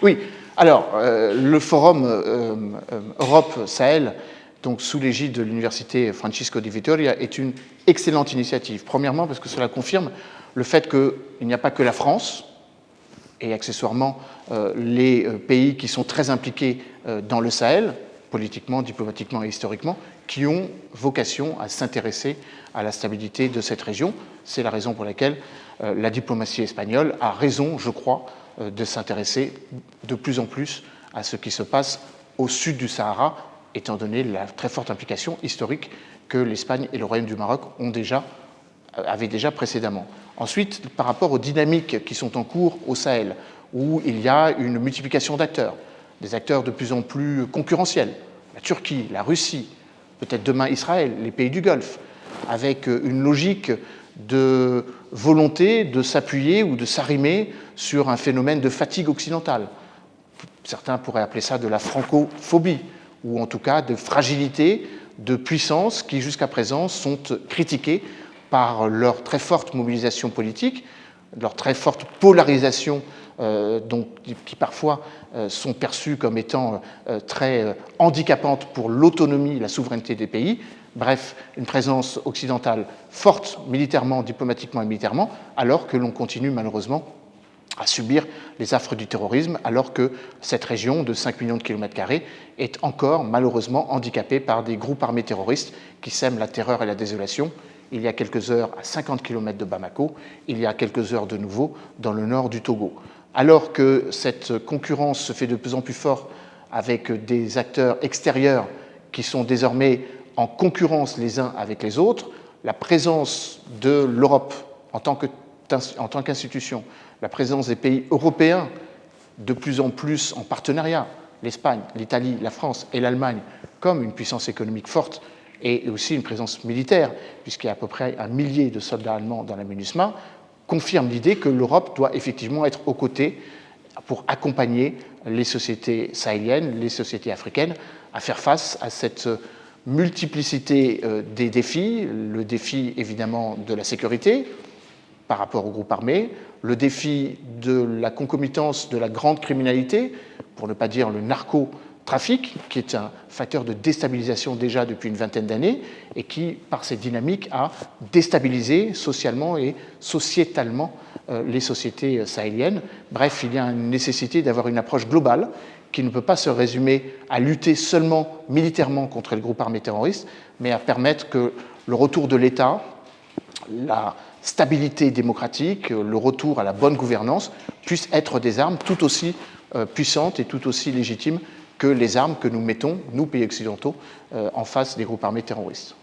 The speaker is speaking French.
Oui, alors le forum Europe-Sahel, donc sous l'égide de l'université Francisco de Vitoria, est une excellente initiative. Premièrement, parce que cela confirme le fait qu'il n'y a pas que la France et accessoirement les pays qui sont très impliqués dans le Sahel, politiquement, diplomatiquement et historiquement, qui ont vocation à s'intéresser à la stabilité de cette région. C'est la raison pour laquelle la diplomatie espagnole a raison, je crois, de s'intéresser de plus en plus à ce qui se passe au sud du Sahara, étant donné la très forte implication historique que l'Espagne et le Royaume du Maroc avaient déjà précédemment. Ensuite, par rapport aux dynamiques qui sont en cours au Sahel, où il y a une multiplication d'acteurs, des acteurs de plus en plus concurrentiels, la Turquie, la Russie, peut-être demain Israël, les pays du Golfe, avec une logique de volonté de s'appuyer ou de s'arrimer sur un phénomène de fatigue occidentale. Certains pourraient appeler ça de la francophobie, ou en tout cas de fragilité, de puissance qui jusqu'à présent sont critiquées par leur très forte mobilisation politique, leur très forte polarisation, qui parfois sont perçues comme étant très handicapantes pour l'autonomie et la souveraineté des pays. Bref, une présence occidentale forte militairement, diplomatiquement et militairement, alors que l'on continue malheureusement à subir les affres du terrorisme, alors que cette région de 5 millions de kilomètres carrés est encore malheureusement handicapée par des groupes armés terroristes qui sèment la terreur et la désolation. Il y a quelques heures à 50 km de Bamako, il y a quelques heures de nouveau dans le nord du Togo. Alors que cette concurrence se fait de plus en plus forte avec des acteurs extérieurs qui sont désormais en concurrence les uns avec les autres, la présence de l'Europe en tant qu'institution, la présence des pays européens de plus en plus en partenariat, l'Espagne, l'Italie, la France et l'Allemagne comme une puissance économique forte et aussi une présence militaire, puisqu'il y a à peu près 1 millier de soldats allemands dans la MINUSMA, confirme l'idée que l'Europe doit effectivement être aux côtés pour accompagner les sociétés sahéliennes, les sociétés africaines, à faire face à cette multiplicité des défis, le défi évidemment de la sécurité par rapport aux groupes armés, le défi de la concomitance de la grande criminalité, pour ne pas dire le narcotrafic, qui est un facteur de déstabilisation déjà depuis une vingtaine d'années et qui, par cette dynamique, a déstabilisé socialement et sociétalement les sociétés sahéliennes. Bref, il y a une nécessité d'avoir une approche globale qui ne peut pas se résumer à lutter seulement militairement contre les groupes armés terroristes, mais à permettre que le retour de l'État, la stabilité démocratique, le retour à la bonne gouvernance puissent être des armes tout aussi puissantes et tout aussi légitimes que les armes que nous mettons, nous pays occidentaux, en face des groupes armés terroristes.